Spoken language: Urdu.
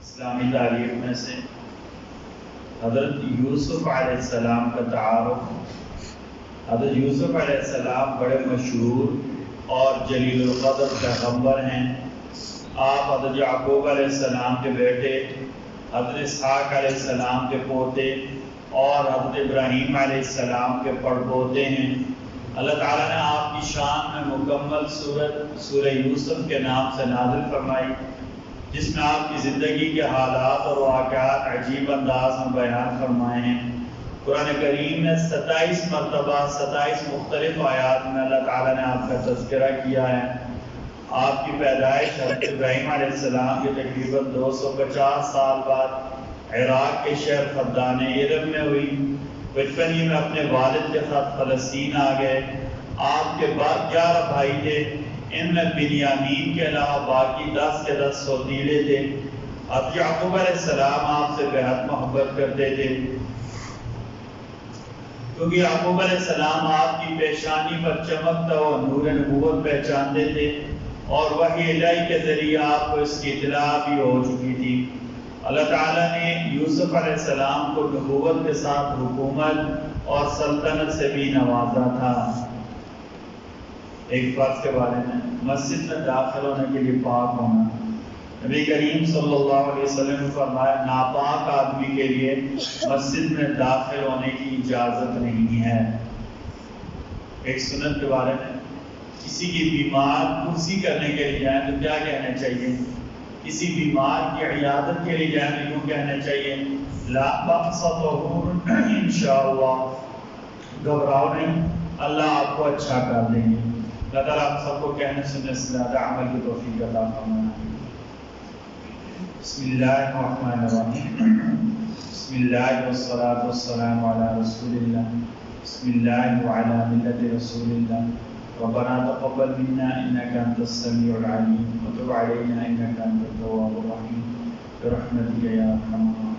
اسلامی تاریخ میں سے حضرت یوسف علیہ السلام کا تعارف۔ حضرت یوسف علیہ السلام بڑے مشہور اور جلیل القدر پیغمبر ہیں۔ آپ حضرت یعقوب علیہ السلام کے بیٹے، حضرت اسحاق علیہ السلام کے پوتے اور حضرت ابراہیم علیہ السلام کے پڑپوتے ہیں۔ اللہ تعالیٰ نے آپ کی شان میں مکمل سورہ یوسف کے نام سے نازل فرمائی، جس میں آپ کی زندگی کے حالات اور واقعات عجیب انداز میں بیان فرمائے ہیں۔ قرآن کریم میں 27 مرتبہ 27 مختلف آیات میں اللہ تعالیٰ نے آپ کا تذکرہ کیا ہے۔ آپ کی پیدائش حضرت ابراہیم علیہ السلام کے تقریباً 250 سال بعد عراق کے شہر فدان ارم میں ہوئی۔ بچپن ہی میں اپنے والد کے ساتھ فلسطین آ گئے۔ آپ کے بعد 11 بھائی تھے، ان میں بنیامین کے علاوہ باقی 10 کے 10 سوتیلے تھے۔ حضرت یعقوب علیہ السلام آپ سے بہت محبت کرتے تھے، کیونکہ یعقوب علیہ السلام آپ کی پیشانی پر چمکتا ہوا نور نبوت پہچانتے تھے، اور وحی الہی کے ذریعے آپ کو اس کی اطلاع بھی ہو چکی تھی۔ اللہ تعالیٰ نے یوسف علیہ السلام کو نبوت کے ساتھ حکومت اور سلطنت سے بھی نوازا تھا۔ ایک فرض کے بارے میں، مسجد میں داخل ہونے کے لیے پاک ہونا۔ نبی کریم صلی اللہ علیہ وسلم نے فرمایا ناپاک آدمی کے لیے مسجد میں داخل ہونے کی اجازت نہیں ہے۔ ایک سنت کے بارے میں، کسی کی بیمار کرسی کرنے کے لیے جائیں تو کیا کہنا چاہیے؟ کسی بیمار کی عیادت کے لیے جائیں تو یوں کہنا چاہیے لا بأس طہور انشاءاللہ، گھبراؤ نہیں، اللہ آپ کو اچھا کر دیں گے۔ اللہ تعالیٰ آپ سب کو کہنے سننے سے زیادہ عمل کی توفیق عطا فرمائے۔ بسم اللہ الرحمن الرحیم، بسم اللہ والصلاة والسلام علی رسول اللہ، بسم اللہ وعلی ملت رسول اللہ۔ ربنا تقبل منا انك انت السميع العليم وتب علينا انك انت التواب الرحيم برحمتك يا ارحم الراحمين۔